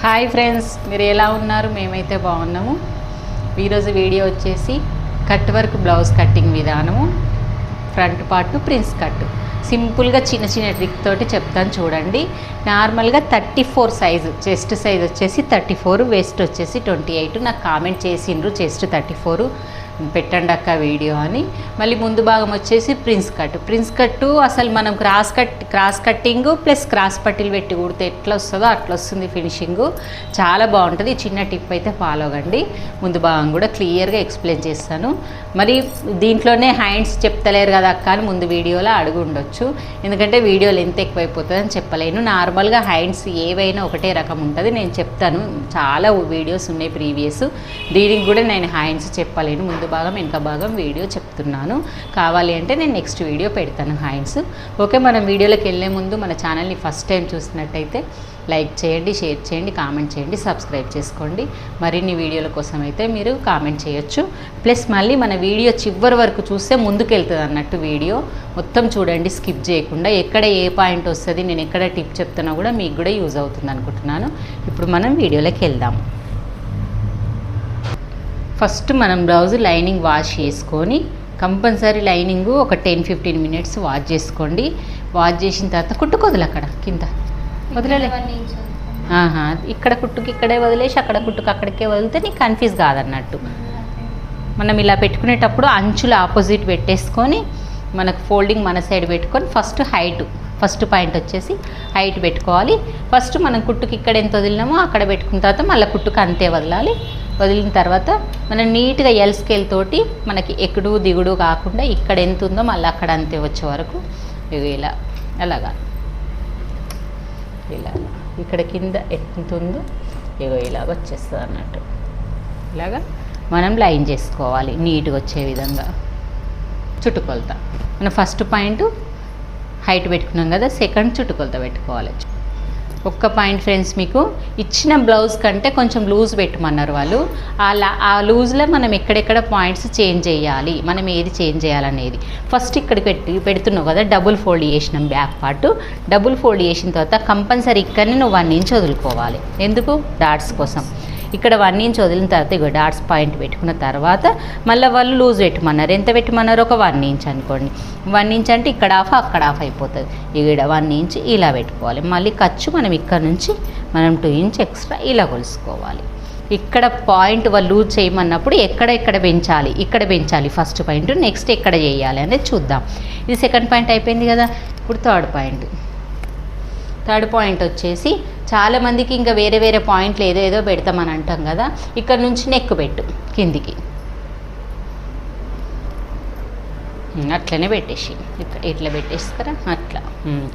Hi friends, మీరు ఎలా ఉన్నారు? మేమైతే బాగున్నాము. ఈరోజు వీడియో వచ్చేసి కట్ వర్క్ బ్లౌజ్ కట్టింగ్ విధానము, ఫ్రంట్ పార్ట్ ప్రిన్స్ కట్. సింపుల్గా చిన్న చిన్న ట్రిక్ తోటి చెప్తాను చూడండి. నార్మల్గా 34 సైజు, చెస్ట్ సైజ్ వచ్చేసి 34, వేస్ట్ వచ్చేసి 28. నాకు కామెంట్ చేసిండ్రు చెస్ట్ 34 పెట్టండి అక్క వీడియో అని. మళ్ళీ ముందు భాగం వచ్చేసి ప్రిన్స్ కట్టు అసలు మనం క్రాస్ కట్టింగ్ ప్లస్ క్రాస్ పట్టీలు పెట్టి కుడితే ఎట్లా వస్తుందో అట్లా వస్తుంది ఫినిషింగు. చాలా బాగుంటుంది. చిన్న టిప్ అయితే ఫాలో అవ్వండి. ముందు భాగం కూడా క్లియర్గా ఎక్స్ప్లెయిన్ చేస్తాను. మరి దీంట్లోనే హ్యాండ్స్ చెప్తలేరు కదా అక్క అని ముందు వీడియోలో అడుగు ఉండొచ్చు. ఎందుకంటే వీడియోలు ఎంత ఎక్కువైపోతుంది అని చెప్పలేను. నార్మల్గా హ్యాండ్స్ ఏవైనా ఒకటే రకం ఉంటుంది, నేను చెప్తాను. చాలా వీడియోస్ ఉన్నాయి ప్రీవియస్, దీనికి కూడా నేను హ్యాండ్స్ చెప్పలేను. ముందు భాగం వెనక భాగం వీడియో చెప్తున్నాను. కావాలి అంటే నేను నెక్స్ట్ వీడియో పెడతాను హ్యాండ్స్. ఓకే, మనం వీడియోలోకి వెళ్ళే ముందు మన ఛానల్ని ఫస్ట్ టైం చూసినట్టయితే లైక్ చేయండి, షేర్ చేయండి, కామెంట్ చేయండి, సబ్స్క్రైబ్ చేసుకోండి. మరిన్ని వీడియోల కోసం అయితే మీరు కామెంట్ చేయొచ్చు. ప్లస్ మళ్ళీ మన వీడియో చివరి వరకు చూస్తే ముందుకు వెళ్తుంది అన్నట్టు. వీడియో మొత్తం చూడండి, స్కిప్ చేయకుండా. ఎక్కడ ఏ పాయింట్ వస్తుంది, నేను ఎక్కడ టిప్ చెప్తున్నా కూడా మీకు కూడా యూజ్ అవుతుంది అనుకుంటున్నాను. ఇప్పుడు మనం వీడియోలోకి వెళ్దాం. ఫస్ట్ మనం బ్లౌజ్ లైనింగ్ వాష్ చేసుకొని, కంపల్సరీ లైనింగ్ ఒక 10-15 మినిట్స్ వాష్ చేసుకోండి. వాష్ చేసిన తర్వాత కుట్టుకోదులు అక్కడ కింద వదిలే. ఇక్కడ కుట్టుకి ఇక్కడే వదిలేసి అక్కడ కుట్టుకు అక్కడికే వదిలితే నీకు కన్ఫ్యూజ్ కాదన్నట్టు. మనం ఇలా పెట్టుకునేటప్పుడు అంచులు ఆపోజిట్ పెట్టేసుకొని మనకు ఫోల్డింగ్ మన సైడ్ పెట్టుకొని ఫస్ట్ పాయింట్ వచ్చేసి హైట్ పెట్టుకోవాలి. ఫస్ట్ మనం కుట్టుకి ఇక్కడ ఎంత వదిలినామో అక్కడ పెట్టుకున్న తర్వాత మళ్ళీ కుట్టుకు అంతే వదలాలి. వదిలిన తర్వాత మనం నీట్గా ఎల్ స్కేల్ తోటి మనకి ఎక్కడు దిగుడు కాకుండా ఇక్కడ ఎంత ఉందో మళ్ళీ అక్కడ అంతే వచ్చే వరకు ఇలా అలాగా ఇలా ఇక్కడ కింద ఎంత ఉందో ఇలాగ వచ్చేస్తుంది అన్నట్టు. ఇలాగా మనం లైన్ చేసుకోవాలి నీట్గా వచ్చే విధంగా. చుట్టుకొలత మనం ఫస్ట్ పాయింట్ హైట్ పెట్టుకున్నాం కదా, సెకండ్ చుట్టుకొలత పెట్టుకోవాలి. ఒక్క పాయింట్ ఫ్రెండ్స్, మీకు ఇచ్చిన బ్లౌజ్ కంటే కొంచెం లూజ్ పెట్టమన్నారు వాళ్ళు. ఆ లూజ్లో మనం ఎక్కడెక్కడ పాయింట్స్ చేంజ్ చేయాలి, మనం ఏది చేంజ్ చేయాలనేది ఫస్ట్ ఇక్కడికి పెడుతున్నావు కదా. డబుల్ ఫోల్డ్ చేసినాం బ్యాక్ పార్ట్. డబుల్ ఫోల్డ్ చేసిన తర్వాత కంపల్సరీ ఇక్కడనే నువ్వు 1 ఇంచ్ వదులుకోవాలి. ఎందుకు? డాట్స్ కోసం. ఇక్కడ 1 ఇంచ్ వదిలిన తర్వాత ఇక డాట్స్ పాయింట్ పెట్టుకున్న తర్వాత మళ్ళీ వాళ్ళు లూజ్ పెట్టమన్నారు. ఎంత పెట్టమన్నారు? ఒక 1 ఇంచ్ అనుకోండి. 1 ఇంచ్ అంటే ఇక్కడ ఆఫ్ అక్కడ ఆఫ్ అయిపోతుంది. ఇక్కడ 1 ఇంచ్ ఇలా పెట్టుకోవాలి. మళ్ళీ ఖర్చు మనం ఇక్కడ నుంచి 2 ఇంచ్ ఎక్స్ట్రా ఇలా కొలుసుకోవాలి. ఇక్కడ పాయింట్ వాళ్ళు లూజ్ చేయమన్నప్పుడు ఎక్కడ పెంచాలి, ఇక్కడ పెంచాలి ఫస్ట్ పాయింట్. నెక్స్ట్ ఎక్కడ చేయాలి అనేది చూద్దాం. ఇది సెకండ్ పాయింట్ అయిపోయింది కదా. ఇప్పుడు థర్డ్ పాయింట్ వచ్చేసి చాలామందికి ఇంకా వేరే పాయింట్లు ఏదో పెడతామని అంటాం కదా. ఇక్కడ నుంచి నెక్ పెట్టు కిందికి, అట్లనే పెట్టేసి ఇట్లా పెట్టేసుకరా. అట్లా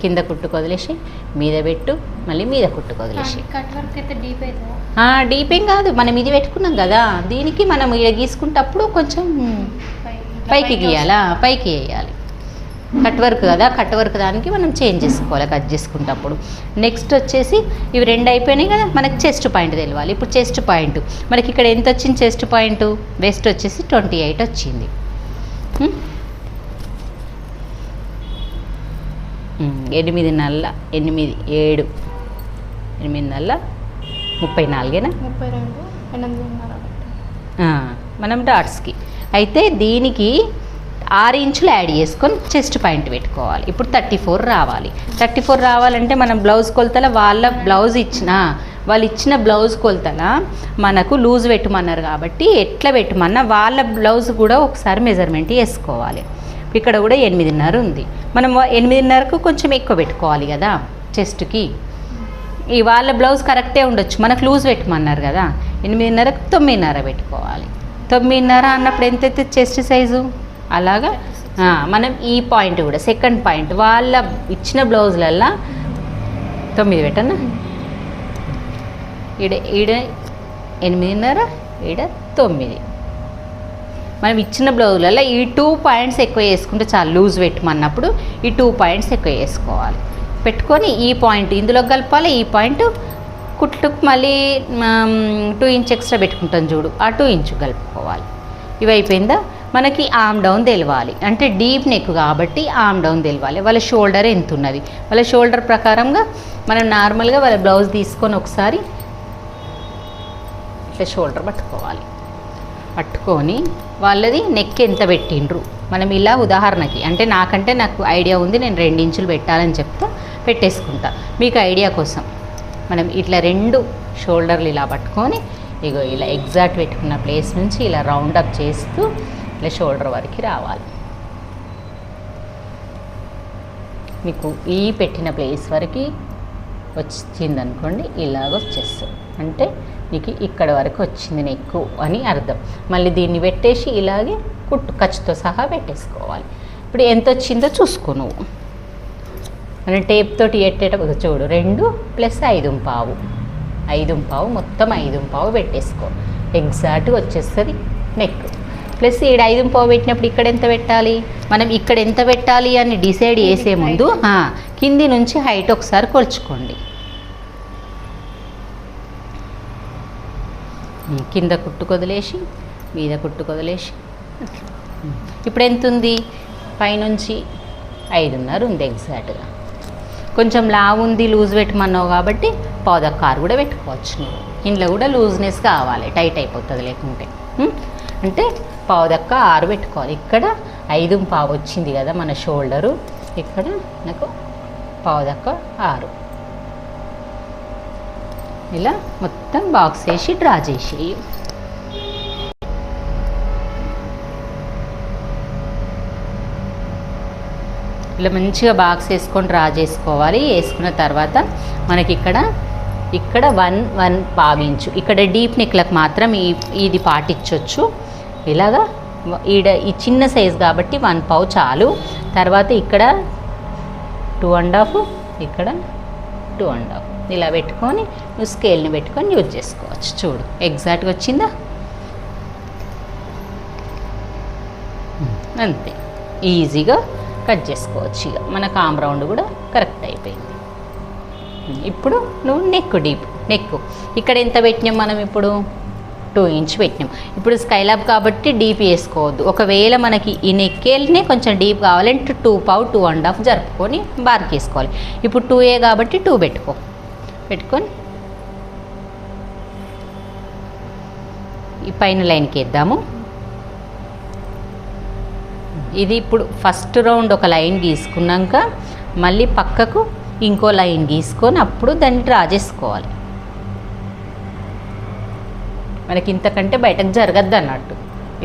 కింద కుట్టుకు వదిలేసి మీద పెట్టు, మళ్ళీ మీద కుట్టుకు వదిలేసి. డీప్ ఏం కాదు, మనం ఇది పెట్టుకున్నాం కదా, దీనికి మనం ఇలా గీసుకుంటప్పుడు కొంచెం పైకి గీయాలా, పైకి వేయాలి. కట్ వర్క్ కదా, కట్ వర్క్ దానికి మనం చేంజ్ చేసుకోవాలి కట్ చేసుకుంటప్పుడు. నెక్స్ట్ వచ్చేసి ఇవి 2 అయిపోయినాయి కదా, మనకి చెస్ట్ పాయింట్ తెలియాలి. ఇప్పుడు చెస్ట్ పాయింట్ మనకి ఇక్కడ ఎంత వచ్చింది? చెస్ట్ పాయింట్ వెస్ట్ వచ్చేసి 28 వచ్చింది. 8 నల్ల 8 7 8 నల్ల 34 మనం డాట్స్కి అయితే దీనికి 6 ఇంచులు యాడ్ చేసుకొని చెస్ట్ పాయింట్ పెట్టుకోవాలి. ఇప్పుడు 34 రావాలి. 34 రావాలంటే మనం బ్లౌజ్ కొలతల వాళ్ళు ఇచ్చిన బ్లౌజ్ కొలతల మనకు లూజ్ పెట్టమన్నారు కాబట్టి ఎట్లా పెట్టమన్నా వాళ్ళ బ్లౌజ్ కూడా ఒకసారి మెజర్మెంట్ వేసుకోవాలి. ఇక్కడ కూడా 8.5 ఉంది. మనం 8.5కు కొంచెం ఎక్కువ పెట్టుకోవాలి కదా చెస్ట్కి. ఈ వాళ్ళ బ్లౌజ్ కరెక్టే ఉండొచ్చు, మనకు లూజ్ పెట్టమన్నారు కదా. 8.5కు 9.5 పెట్టుకోవాలి. 9.5 అన్నప్పుడు ఎంతైతే చెస్ట్ సైజు అలాగా మనం ఈ పాయింట్ కూడా సెకండ్ పాయింట్ వాళ్ళ ఇచ్చిన బ్లౌజులల్లో 9 పెట్టన్నా. ఈడ 8.5, ఈడ 9. మనం ఇచ్చిన బ్లౌజులలో ఈ 2 పాయింట్స్ ఎక్కువ వేసుకుంటే చాలా లూజ్ పెట్టమన్నప్పుడు ఈ 2 పాయింట్స్ ఎక్కువ వేసుకోవాలి. పెట్టుకొని ఈ పాయింట్ ఇందులో కలపాలి. ఈ పాయింట్ కుట్టుకు మళ్ళీ 2 ఇంచ్ ఎక్స్ట్రా పెట్టుకుంటాం చూడు, ఆ 2 ఇంచ్ కలుపుకోవాలి. ఇవి అయిపోయిందా? మనకి ఆమ్ డౌన్ తెలవాలి. అంటే డీప్ నెక్ కాబట్టి ఆమ్ డౌన్ తెలవాలి. వాళ్ళ షోల్డర్ ఎంత ఉన్నది, వాళ్ళ షోల్డర్ ప్రకారంగా మనం నార్మల్గా వాళ్ళ బ్లౌజ్ తీసుకొని ఒకసారి ఇట్లా షోల్డర్ పట్టుకోవాలి. పట్టుకొని వాళ్ళది నెక్ ఎంత పెట్టిండ్రు మనం ఇలా ఉదాహరణకి, అంటే నాకు ఐడియా ఉంది, నేను 2 ఇంచులు పెట్టాలని చెప్తా, పెట్టేసుకుంటా. మీకు ఐడియా కోసం మనం ఇట్లా 2 షోల్డర్లు ఇలా పట్టుకొని ఇగో ఇలా ఎగ్జాక్ట్ పెట్టుకున్న ప్లేస్ నుంచి ఇలా రౌండప్ చేస్తూ ఇట్లా షోల్డర్ వరకు రావాలి. మీకు ఈ పెట్టిన ప్లేస్ వరకు వచ్చిందనుకోండి, ఇలాగ వచ్చేస్తుంది. అంటే మీకు ఇక్కడ వరకు వచ్చింది నెక్కు అని అర్థం. మళ్ళీ దీన్ని పెట్టేసి ఇలాగే ఖర్చుతో సహా పెట్టేసుకోవాలి. ఇప్పుడు ఎంత వచ్చిందో చూసుకో నువ్వు. మనం టేప్ తోటి ఎట్టేటప్పుడు చూడు, 2 + 5 5 మొత్తం 5 పెట్టేసుకో. ఎగ్జాక్ట్గా వచ్చేస్తుంది నెక్. ప్లస్ ఈడ 5 పెట్టినప్పుడు ఇక్కడ ఎంత పెట్టాలి, మనం ఇక్కడ ఎంత పెట్టాలి అని డిసైడ్ చేసే ముందు కింది నుంచి హైట్ ఒకసారి కొలుచుకోండి. కింద కుట్టు కొదిలేసి మీద కుట్టు కొదిలేసి ఇప్పుడు ఎంత ఉంది, పైనుంచి 5.5 ఉంది ఎగ్జాక్ట్గా. కొంచెం లావు ఉంది, లూజ్ పెట్టమన్నావు కాబట్టి 1/4 కూడా పెట్టుకోవచ్చు నువ్వు. ఇంట్లో కూడా లూజ్నెస్ కావాలి, టైట్ అయిపోతుంది లేకుంటే. అంటే 1/4 పెట్టుకోవాలి. ఇక్కడ 5.5 వచ్చింది కదా మన షోల్డరు, ఇక్కడ నాకు 1/4 ఇలా మొత్తం బాక్స్ వేసి డ్రా చేసి ఇలా మంచిగా బాక్స్ వేసుకొని డ్రా చేసుకోవాలి. వేసుకున్న తర్వాత మనకి ఇక్కడ 1 ఇంచు ఇక్కడ డీప్ నెక్లకు మాత్రం ఇది పాటించవచ్చు. ఇలాగా ఈ చిన్న సైజ్ కాబట్టి 1 చాలు. తర్వాత ఇక్కడ 2.5, ఇక్కడ 2.5 ఇలా పెట్టుకొని నువ్వు స్కేల్ని పెట్టుకొని యూజ్ చేసుకోవచ్చు. చూడు ఎగ్జాక్ట్గా వచ్చిందా, అంతే. ఈజీగా కట్ చేసుకోవచ్చు. ఇక మన కామ్ రౌండ్ కూడా కరెక్ట్ అయిపోయింది. ఇప్పుడు నువ్వు నెక్ ఇక్కడ ఎంత పెట్టినాం మనం, ఇప్పుడు 2 ఇంచ్ పెట్టినాం. ఇప్పుడు స్కైలాబ్ కాబట్టి డీప్ వేసుకోవద్దు. ఒకవేళ మనకి ఈ నెక్కేల్నే కొంచెం డీప్ కావాలంటే 2.5 జరుపుకొని బార్కి వేసుకోవాలి. ఇప్పుడు 2A కాబట్టి 2 పెట్టుకొని ఈ పైన లైన్కి వేద్దాము. ఇది ఇప్పుడు ఫస్ట్ రౌండ్ ఒక లైన్ గీసుకున్నాక మళ్ళీ పక్కకు ఇంకో లైన్ గీసుకొని అప్పుడు దాన్ని డ్రా చేసుకోవాలి. మనకి ఇంతకంటే బయటకు జరగద్దు అన్నట్టు,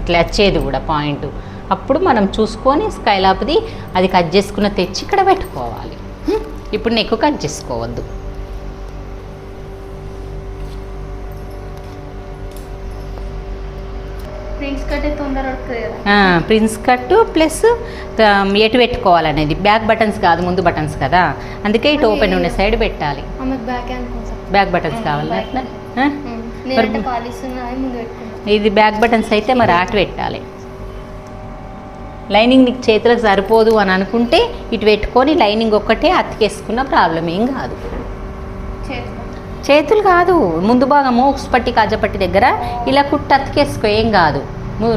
ఇట్లా వచ్చేది కూడా పాయింట్. అప్పుడు మనం చూసుకొని స్కైలాప్ది అది కట్ చేసుకున్న తెచ్చి ఇక్కడ పెట్టుకోవాలి. ఇప్పుడు నెక్ కట్ చేసుకోవద్దు. ప్రిన్స్ కట్ ప్లస్ ఎటు పెట్టుకోవాలనేది బ్యాక్ బటన్స్ కాదు, ముందు బటన్స్ కదా, అందుకే ఇటు ఓపెన్ ఉన్న సైడ్ పెట్టాలి. బ్యాక్ బటన్స్ కావాలి అట్లా. ఇది బ్యాక్ బటన్స్ అయితే మరి అటు పెట్టాలి. లైనింగ్ నీకు చేతులకు సరిపోదు అని అనుకుంటే ఇటు పెట్టుకొని లైనింగ్ ఒక్కటే అతికేసుకున్న ప్రాబ్లం ఏం కాదు. చేతులు కాదు, ముందు భాగం మోక్స్ పట్టి కాజపట్టి దగ్గర ఇలా కుట్టు అతికేసుకో, ఏం కాదు.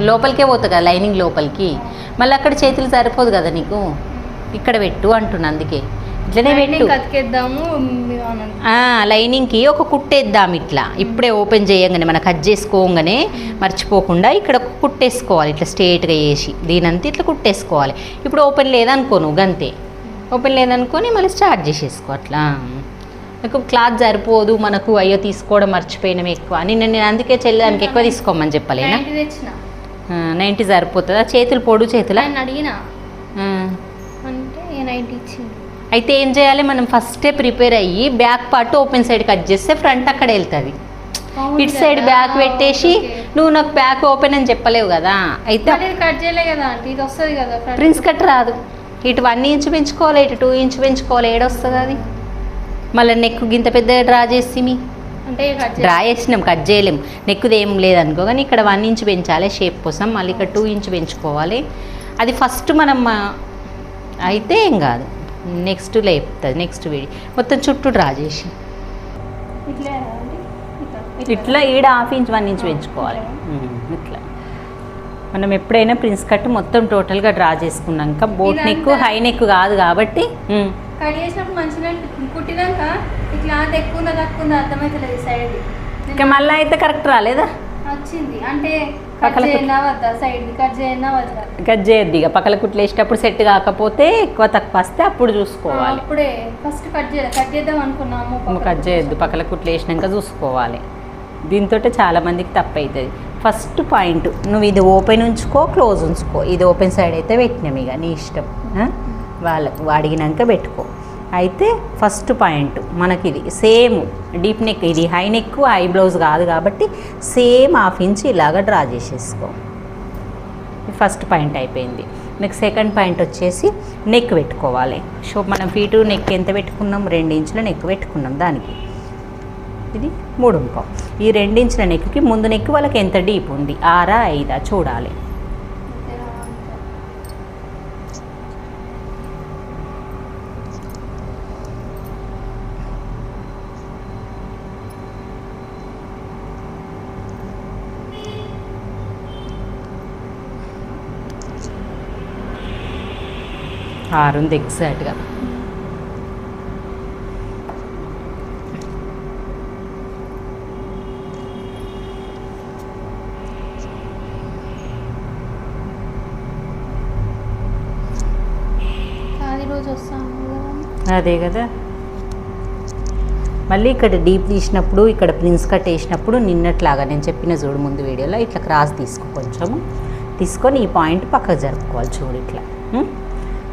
లోపలికే పోతుంది కదా లైనింగ్ లోపలికి, మళ్ళీ అక్కడ చేతులు సరిపోదు కదా నీకు, ఇక్కడ పెట్టు అంటున్నా. అందుకే ఇట్లనే పెట్టు. లైనింగ్కి ఒక కుట్టేద్దాం ఇట్లా. ఇప్పుడే ఓపెన్ చేయగానే మనం కట్ చేసుకోగానే మర్చిపోకుండా ఇక్కడ కుట్టేసుకోవాలి. ఇట్లా స్ట్రేట్గా వేసి దీనంతా ఇట్లా కుట్టేసుకోవాలి. ఇప్పుడు ఓపెన్ లేదనుకో నువ్వు గంతే, ఓపెన్ లేదనుకొని మళ్ళీ స్టార్ట్ చేసేసుకో. అట్లా నాకు క్లాత్ సరిపోదు మనకు, అయ్యో తీసుకోవడం మర్చిపోయినాం ఎక్కువ అని నేను అందుకే చెల్లడానికి ఎక్కువ తీసుకోమని చెప్పలేనా. 90 సరిపోతుందా? చేతులు పొడు చేతులు అడిగినా అంటే 90 ఇచ్చింది. అయితే ఏం చేయాలి, మనం ఫస్టే ప్రిపేర్ అయ్యి back part open side cut చేస్తే ఫ్రంట్ అక్కడ వెళ్తుంది. ఇటు సైడ్ బ్యాక్ పెట్టేసి నువ్వు నాకు బ్యాక్ ఓపెన్ అని చెప్పలేవు కదా. అయితే కట్ చేయలే కదా అంటే ఇది వస్తుంది కదా, ప్రిన్స్ కట్ రాదు. ఇటు 1 ఇంచ్ పెంచుకోవాలి, ఇటు 2 ఇంచ్ పెంచుకోవాలి, ఏడొస్తుంది అది. మళ్ళీ నెక్ గింత పెద్దగా డ్రా చేసి అంటే డ్రా చేసినాం, కట్ చేయలేం. నెక్కుది ఏం లేదనుకో, కానీ ఇక్కడ 1 ఇంచ్ పెంచాలి షేప్ కోసం. మళ్ళీ ఇక్కడ 2 ఇంచ్ పెంచుకోవాలి. అది ఫస్ట్ మనం అయితే ఏం కాదు, నెక్స్ట్ లేపుతుంది. నెక్స్ట్ వీడి మొత్తం చుట్టూ డ్రా చేసి ఇట్లా ఈడ 1/2 ఇంచ్ 1 ఇంచ్ పెంచుకోవాలి. ఇట్లా మనం ఎప్పుడైనా ప్రిన్స్ కట్ మొత్తం టోటల్గా డ్రా చేసుకున్నాక బోట్ నెక్ హై నెక్ కాదు కాబట్టి కట్ చేసినప్పుడు మంచిగా కుట్టినాక ఈ క్లాత్ ఎక్కువ తక్కువ అర్థమవుతుంది సైడ్. ఇంకా మళ్ళీ అయితే కరెక్ట్ రాలేదా? వచ్చింది అంటే పక్కల కట్ చేయనా వద్దా, సైడ్ కట్ చేయనా వద్దా? కట్ చేయొద్దు ఇక, పక్కల కుట్లు వేసేటప్పుడు సెట్ కాకపోతే ఎక్కువ తక్కువ వస్తే అప్పుడు చూసుకోవాలి. అప్పుడే ఫస్ట్ కట్ చేద్దాం అనుకున్నాము. కట్ చేయొద్దు, పక్కల కుట్లు వేసినాక చూసుకోవాలి. దీంతో చాలా మందికి తప్పు అవుతుంది. ఫస్ట్ పాయింట్ నువ్వు ఇది ఓపెన్ ఉంచుకో, క్లోజ్ ఉంచుకో. ఇది ఓపెన్ సైడ్ అయితే పెట్టినాం, ఇక నీ ఇష్టం, వాళ్ళకు అడిగినాక పెట్టుకో. అయితే ఫస్ట్ పాయింట్ మనకి ఇది సేమ్ డీప్ నెక్, ఇది హై నెక్ హై బ్లౌజ్ కాదు కాబట్టి సేమ్ 1/2 ఇంచ్ ఇలాగా డ్రా చేసేసుకో. ఫస్ట్ పాయింట్ అయిపోయింది. నెక్స్ట్ సెకండ్ పాయింట్ వచ్చేసి నెక్ పెట్టుకోవాలి. సో మనం ఫీటు నెక్ ఎంత పెట్టుకున్నాం? 2 ఇంచుల నెక్ పెట్టుకున్నాం. దానికి ఇది 3.5. ఈ 2 ఇంచుల నెక్కి ముందు నెక్ వాళ్ళకి ఎంత డీప్ ఉంది, 6 5 చూడాలి. ఉంది ఎగ్జాక్ట్గా. అదే కదా. మళ్ళీ ఇక్కడ డీప్ తీసినప్పుడు, ఇక్కడ ప్రిన్స్ కట్ వేసినప్పుడు నిన్నట్లాగా నేను చెప్పిన చూడు ముందు వీడియోలో, ఇట్లా క్రాస్ తీసుకో, కొంచెము తీసుకొని ఈ పాయింట్ పక్కకు జరుపుకోవాలి. చూడు ఇట్లా.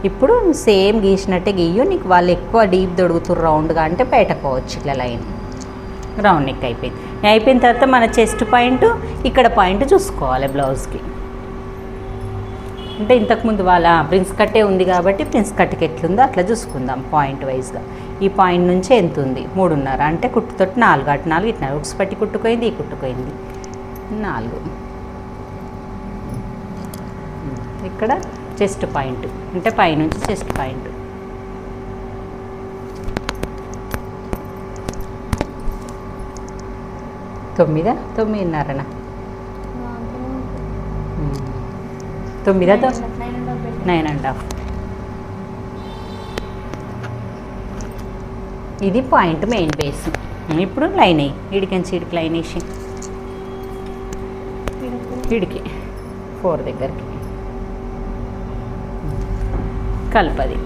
ఇప్పుడు సేమ్ గీసినట్టే గీయు. నీకు వాళ్ళు ఎక్కువ డీప్ దొడుగుతురు రౌండ్గా అంటే పెట్టుకోవచ్చు ఇట్లా లైన్. రౌండ్ నెక్ అయిపోయింది. అయిపోయిన తర్వాత మన చెస్ట్ పాయింట్, ఇక్కడ పాయింట్ చూసుకోవాలి బ్లౌజ్కి. అంటే ఇంతకుముందు వాళ్ళ ప్రిన్స్ కట్టే ఉంది కాబట్టి ప్రిన్స్ కట్కి ఎట్లుందో అట్లా చూసుకుందాం పాయింట్ వైజ్గా. ఈ పాయింట్ నుంచి ఎంత ఉంది? 3.5. అంటే కుట్టుతోటి 4, అటు 4 ఇటు 4. ఉక్స్ పట్టి కుట్టుకోయింది, ఈ కుట్టుకోయింది 4. ఇక్కడ చెస్ట్ పాయింట్ అంటే పైనుంచి చెస్ట్ పాయింట్. తొమ్మిదా 9.5 9.5. ఇది పాయింట్ మెయిన్ బేస్. ఇప్పుడు లైన్ అయ్యి ఇడికించి ఇడికి లైన్ వేసి ఇడికి 4 దగ్గరికి కలపది.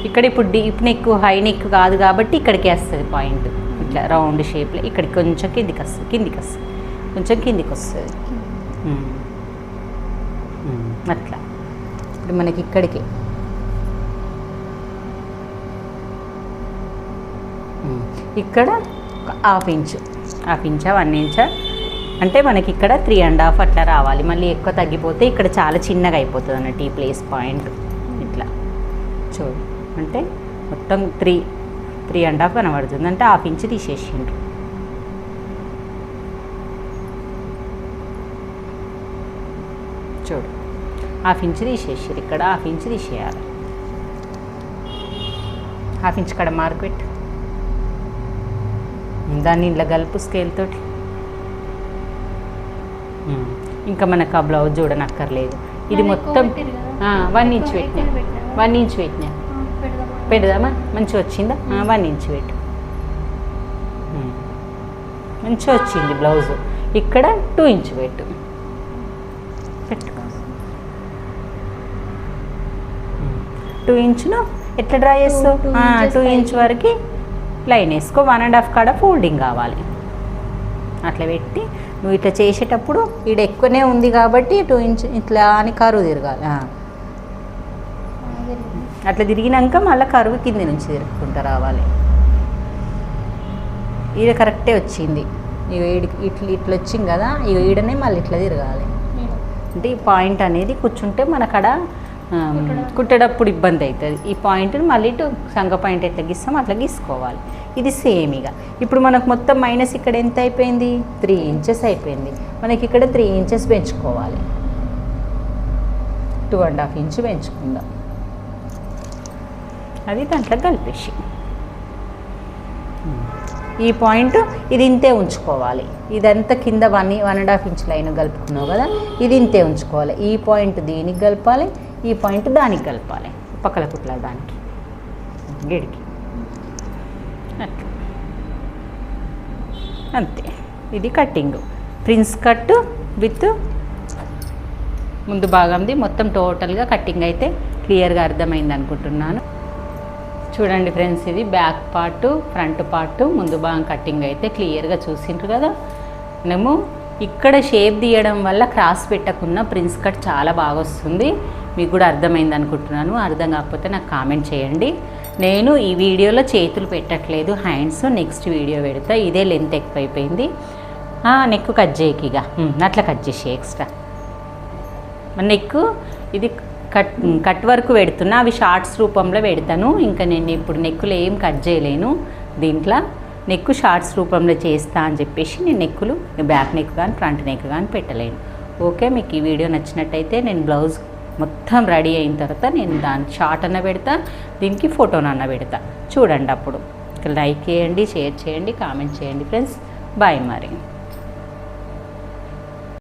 ఇక్కడ ఇప్పుడు డీప్ నెక్ హై నెక్ కాదు కాబట్టి ఇక్కడికి వస్తుంది పాయింట్. ఇట్లా రౌండ్ షేప్లో ఇక్కడికి కొంచెం కిందికి వస్తుంది, కొంచెం కిందికి వస్తుంది అట్లా. ఇప్పుడు మనకి ఇక్కడికి ఇక్కడ 1/2 ఇంచు 1 ఇంచ్ అంటే మనకి ఇక్కడ 3.5 అట్లా రావాలి. మళ్ళీ ఎక్కువ తగ్గిపోతే ఇక్కడ చాలా చిన్నగా అయిపోతుంది అన్నట్టు ఈ ప్లేస్ పాయింట్. ఇట్లా చూడు, అంటే మొత్తం 3.5 కనబడుతుంది. అంటే 1/2 ఇంచ్ తీసేసిండ్రు. చూడు 1/2 ఇంచ్ తీసేసారు. ఇక్కడ 1/2 ఇంచ్ తీసేయాలి. 1/2 ఇంచ్ కడ మార్క్ పెట్టు. దాన్ని ఇలా గలుపు స్కేల్ తోటి. ఇంకా మనకు ఆ బ్లౌజ్ చూడనక్కర్లేదు. ఇది మొత్తం 1 ఇంచ్ పెట్టినా, 1 ఇంచ్ పెట్టినా. పెడదామా? మంచిగా వచ్చిందా? 1 ఇంచ్ పెట్టు. మంచిగా వచ్చింది బ్లౌజ్. ఇక్కడ 2 ఇంచ్ పెట్టు. పెట్టుకో. 2 ఇంచును ఎట్లా డ్రా చేస్తావు? 2 ఇంచ్ వరకు లైన్ వేసుకో. 1.5 కాడ ఫోల్డింగ్ కావాలి. అట్లా పెట్టి నువ్వు ఇట్లా చేసేటప్పుడు ఈడ ఎక్కువనే ఉంది కాబట్టి 2 ఇంచ్ ఇట్లా అని కరువు తిరగాలి. అట్లా తిరిగినాక మళ్ళీ కరువు కింది నుంచి తిరుగుకుంటూ రావాలి. ఈడ కరెక్టే వచ్చింది. ఇక ఇట్లా ఇట్లా వచ్చింది కదా, ఇక ఈడనే మళ్ళీ ఇట్లా తిరగాలి. అంటే ఈ పాయింట్ అనేది కూర్చుంటే మనకడ కుట్టేటప్పుడు ఇబ్బంది అవుతుంది. ఈ పాయింట్ని మళ్ళీ ఇటు సంగ పాయింట్ ఎట్లా గీస్తాం అట్లా గీసుకోవాలి. ఇది సేమ్. ఇక ఇప్పుడు మనకు మొత్తం మైనస్ ఇక్కడ ఎంత అయిపోయింది? 3 ఇంచెస్ అయిపోయింది. మనకి ఇక్కడ 3 ఇంచెస్ పెంచుకోవాలి. 2.5 ఇంచ్ పెంచుకుందాం. అది దాంట్లో కలిపేసి ఈ పాయింట్ ఇది ఇంతే ఉంచుకోవాలి. ఇదంతా కింద 1.5 ఇంచ్ లైన్ కలుపుకున్నావు కదా, ఇది ఇంతే ఉంచుకోవాలి. ఈ పాయింట్ దీనికి కలపాలి, ఈ పాయింట్ దానికి కలపాలి. పక్కల కుట్ల దానికి గిడికి అట్లా అంతే. ఇది కట్టింగ్ ప్రిన్స్ కట్ విత్ ముందు భాగంది మొత్తం టోటల్గా కట్టింగ్ అయితే క్లియర్గా అర్థమైంది అనుకుంటున్నాను. చూడండి ఫ్రెండ్స్, ఇది బ్యాక్ పార్ట్, ఫ్రంట్ పార్ట్, ముందు భాగం కట్టింగ్ అయితే క్లియర్గా చూసిండ్రు కదా. మనము ఇక్కడ షేప్ తీయడం వల్ల క్రాస్ పెట్టకున్న ప్రిన్స్ కట్ చాలా బాగా వస్తుంది. మీకు కూడా అర్థమైంది అనుకుంటున్నాను. అర్థం కాకపోతే నాకు కామెంట్ చేయండి. నేను ఈ వీడియోలో చేతులు పెట్టట్లేదు, హ్యాండ్స్ నెక్స్ట్ వీడియో పెడతా. ఇదే లెంత్ ఎక్కువైపోయింది. నెక్ కట్ చేయకి ఇక అట్లా కట్ చేసి ఎక్స్ట్రా నెక్ ఇది కట్ వర్క్ పెడుతున్నా, అవి షార్ట్స్ రూపంలో పెడతాను. ఇంకా నేను ఇప్పుడు నెక్కులు ఏం కట్ చేయలేను, దీంట్లో నెక్ షార్ట్స్ రూపంలో చేస్తా అని చెప్పేసి నేను నెక్కులు బ్యాక్ నెక్ కానీ ఫ్రంట్ నెక్ కానీ పెట్టలేను. ఓకే, మీకు ఈ వీడియో నచ్చినట్టయితే నేను బ్లౌజ్ మొత్తం రెడీ అయిన తర్వాత నేను దాని షార్ట్ అన్న పెడతా, దీనికి ఫోటోనన్న పెడతా. చూడండి, అప్పుడు లైక్ చేయండి, షేర్ చేయండి, కామెంట్ చేయండి ఫ్రెండ్స్. బాయ్ మరి.